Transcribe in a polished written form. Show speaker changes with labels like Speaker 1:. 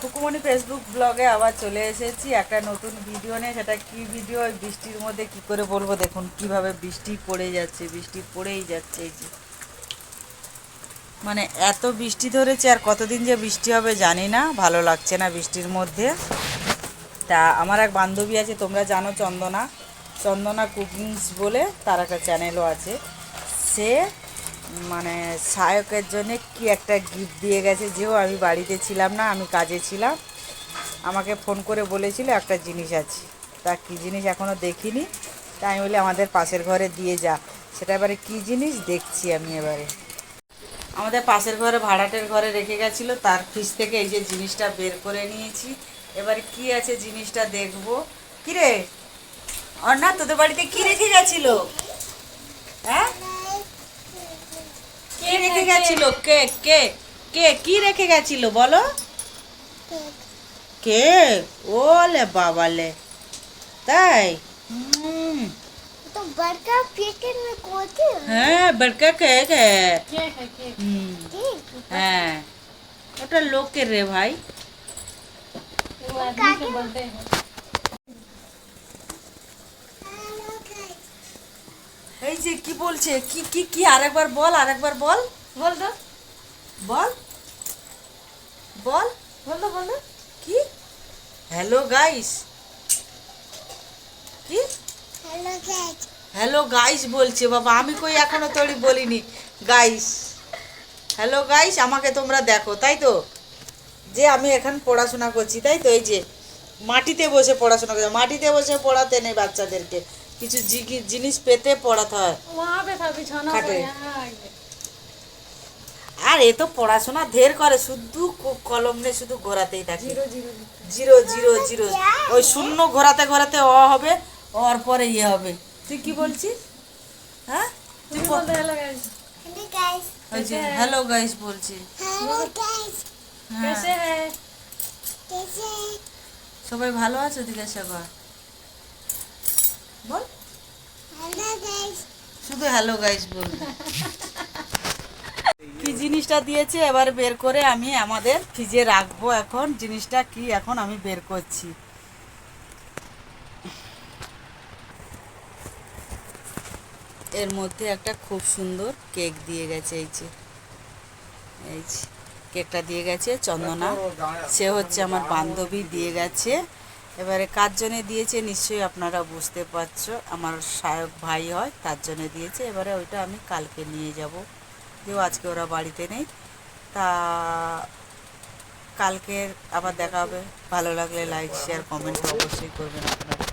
Speaker 1: Khukumoni Facebook ব্লগে আবার চলে এসেছি একটা নতুন ভিডিও নিয়ে। সেটা কি ভিডিও, বৃষ্টির মধ্যে কি করে বলবো, দেখুন কিভাবে বৃষ্টি পড়ে যাচ্ছে, বৃষ্টি পড়েই যাচ্ছে। এই যে মানে এত বৃষ্টি ধরেছে, আর কতদিন যে বৃষ্টি হবে জানি না, ভালো লাগছে না বৃষ্টির মধ্যে। তা আমার এক বান্ধবী আছে, তোমরা জানো, চন্দনা, চন্দনা কুকিংস বলে তার একটা চ্যানেলও আছে। সে মানে সায়কের জন্য কি একটা গিফট দিয়ে গেছে, যেও আমি বাড়িতে ছিলাম না, আমি কাজে ছিলাম। আমাকে ফোন করে বলেছিল একটা জিনিস আছে, তা কী জিনিস এখনও দেখিনি। তাই আমি বলি আমাদের পাশের ঘরে দিয়ে যা। সেটা এবারে কী জিনিস দেখছি আমি এবারে। আমাদের পাশের ঘরে ভাড়াটের ঘরে রেখে গেছিলো, তার ফ্রিজ থেকে এই যে জিনিসটা বের করে নিয়েছি। এবারে কি আছে জিনিসটা দেখবো। কিরে অর্ণা, তোদের বাড়িতে কি রেখে গেছিল? হ্যাঁ, কে রেখে গেছিল? কে কে কে কি রেখে গেছিল বলো? কে? ওলে বাবালে, তাই? হুম,
Speaker 2: तो बड़का पैकेट में कोती है
Speaker 1: হ্যাঁ বড়কা কেক হ্যাঁ।
Speaker 3: केक है केक
Speaker 1: হুম,
Speaker 2: ठीक
Speaker 1: হ্যাঁ ওটা লোকের রে ভাই।
Speaker 3: वो आदमी के बर्थडे है।
Speaker 1: এই যে কি বলছে, কি কি কি আরেকবার বল, আরেকবার বল,
Speaker 3: बोल दो
Speaker 1: বল বল
Speaker 3: बोल दो
Speaker 1: কি? হ্যালো গাইস, কি
Speaker 2: हेलो गाइस
Speaker 1: হ্যালো গাইস বলছে? বাবা আমি কই এখনো তোরই বলিনি গাইস। হ্যালো গাইস, আমাকে তোমরা দেখো, তাই তো? যে আমি এখন পড়াশোনা করছি, তাই তো? এই যে মাটিতে বসে পড়াশোনা করছি, মাটিতে বসে পড়াতে নেই বাচ্চাদেরকে, কিছু জিনিস পেতে পড়াতে হয়।
Speaker 3: वहाँ पे था बिछाना
Speaker 1: खाटे।
Speaker 3: पर यहाँ आ गए।
Speaker 1: আর এ তো পড়াশোনা ঢের করে, শুধু কলম নিয়ে শুধু ঘোরাতেই থাকে,
Speaker 3: zero zero
Speaker 1: zero zero zero. ওই শূন্য ঘোরাতে ঘোরাতে অ হবে, অর পরে ইয়ে হবে। তুই কি বলছিস? হ্যাঁ তুই
Speaker 3: तुम बोलते हैं लगा
Speaker 2: हेलो गाइस
Speaker 1: ওই যে হ্যালো গাইস বলছি।
Speaker 2: हेलो गाइस
Speaker 1: হ্যাঁ,
Speaker 3: कैसे है
Speaker 2: कैसे हैं?
Speaker 1: সবাই ভালো আছে জিজ্ঞাসা কর, বল
Speaker 2: हेलो गाइस
Speaker 1: শুধু হ্যালো গাইস বলবি। কি জিনিসটা দিয়েছে এবার বের করে আমি আমাদের ফ্রিজে রাখবো। এখন জিনিসটা কি এখন আমি বের করছি। এর মধ্যে একটা খুব সুন্দর কেক দিয়ে গেছে। এই যে এই যে কেকটা দিয়ে গেছে চন্দনা, সে হচ্ছে আমার বান্ধবী, দিয়ে গেছে। এবারে কার জন্যে দিয়েছে নিশ্চয়ই আপনারা বুঝতে পারছো, আমার সায়ক ভাই হয়, তার জন্য দিয়েছে। এবারে ওইটা আমি কালকে নিয়ে যাব, যেও আজকে ওরা বাড়িতে নেই। তা কালকে আবার দেখা হবে। ভালো লাগলে লাইক শেয়ার কমেন্ট অবশ্যই করবেন আপনারা।